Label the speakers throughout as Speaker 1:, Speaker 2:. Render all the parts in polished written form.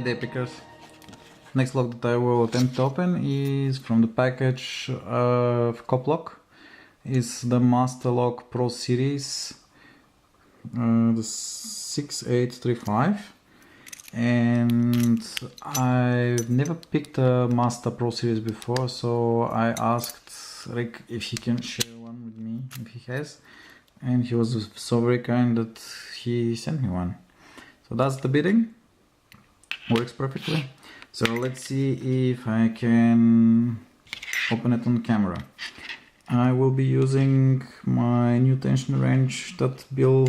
Speaker 1: day pickers. Next lock that I will attempt to open is from the package of CopLock. It's the Master Lock Pro Series, the 6835, and I've never picked a Master Pro Series before, so I asked Rick if he can share one with me, if he has, and he was so very kind that he sent me one. So that's the bidding, works perfectly. So let's see if I can open it on camera. I will be using my new tension wrench that Bill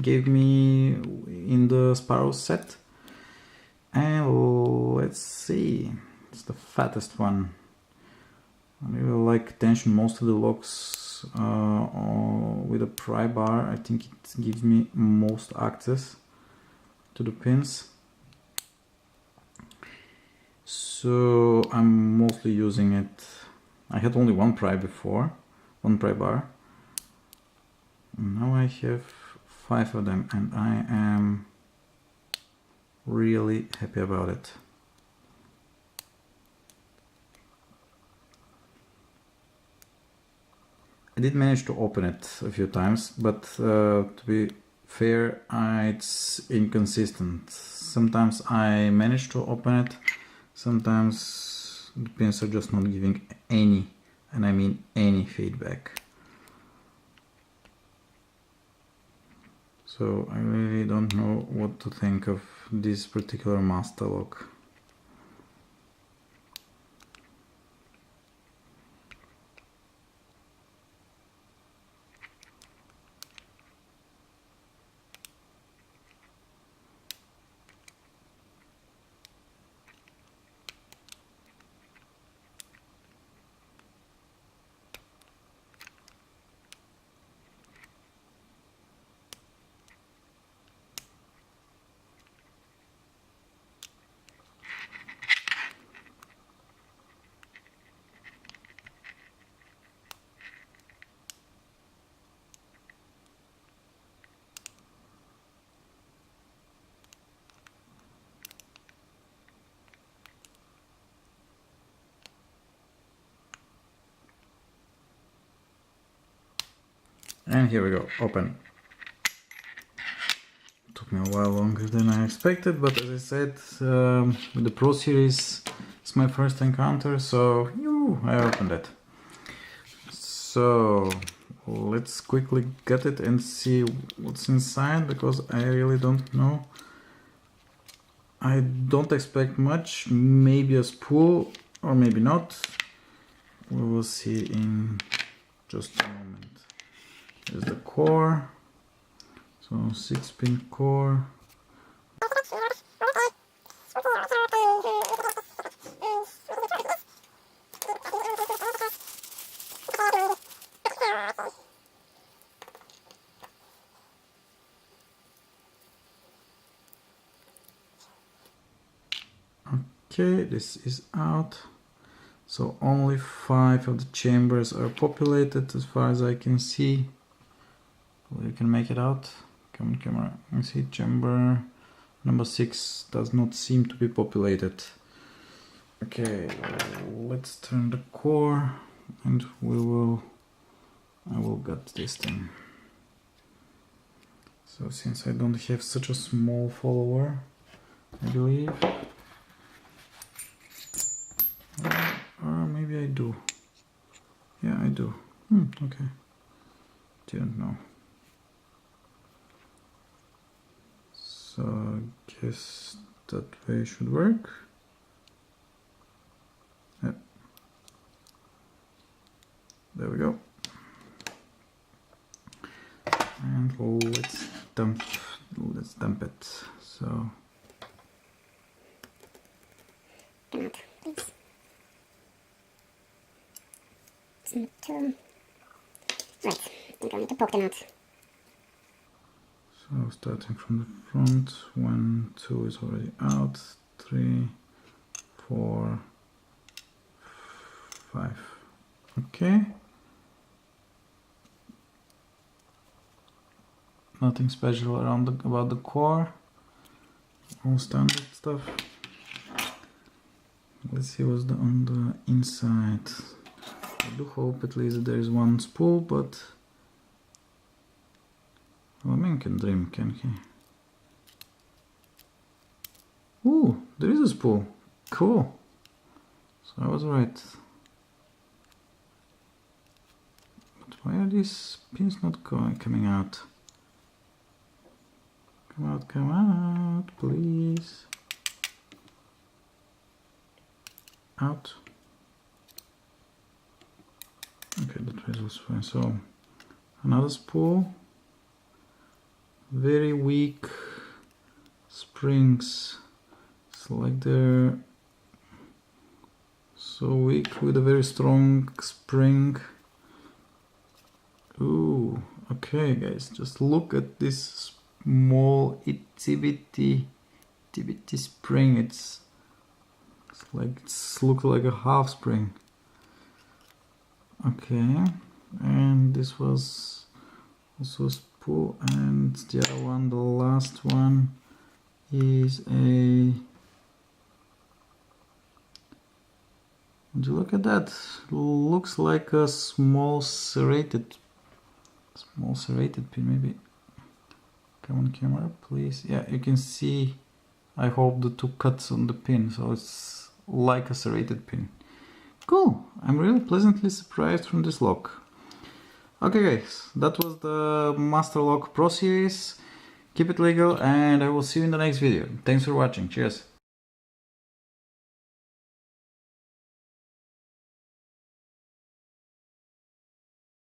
Speaker 1: gave me in the Sparrow set. And let's see, it's the fattest one. I really like tension most of the locks with a pry bar. I think it gives me most access to the pins. So I'm mostly using it. I had only one pry before, one pry bar. Now I have 5 of them and I am really happy about it. I did manage to open it a few times, but to be fair, it's inconsistent. Sometimes I manage to open it, sometimes the pins are just not giving any, and I mean any, feedback. So I really don't know what to think of this particular Master Lock. And here we go, open. Took me a while longer than I expected, but as I said, with the Pro Series, it's my first encounter, so I opened it. So let's quickly get it and see what's inside, because I really don't know. I don't expect much, maybe a spool or maybe not. We will see in just a moment. Here's the core, so 6-pin core. Okay, this is out. So only 5 of the chambers are populated as far as I can see. You can make it out. Come on, camera. You see chamber number 6 does not seem to be populated. Okay, let's turn the core and I will get this thing. So since I don't have such a small follower, I believe, or maybe I do. Yeah, I do. Okay. Didn't know. So I guess that way should work. Yep. There we go. And let's dump it. So
Speaker 2: Come out, please. It's not too... Right, I'm going to poke them out.
Speaker 1: So starting from the front, 1, 2 is already out, 3, 4, 5. Okay. Nothing special about the core. All standard stuff. Let's see what's on the inside. I do hope at least there is one spool, but well, man can dream, can he? Ooh, there is a spool. Cool. So I was right. But why are these pins not coming out? Come out, please. Out. Okay, that was fine. So another spool. Very weak springs. It's like they're so weak with a very strong spring. Ooh, okay guys, just look at this small itty bitty spring. It's looks like a half spring. Okay, and this was also a spool, and the other one, the last one, is a. Would you look at that? Looks like a small serrated pin, maybe. Come on camera, please. Yeah, you can see, I hope, the two cuts on the pin, so it's like a serrated pin. Cool, I'm really pleasantly surprised from this lock. Okay guys, that was the Master Lock Pro Series. Keep it legal and I will see you in the next video. Thanks for watching, cheers.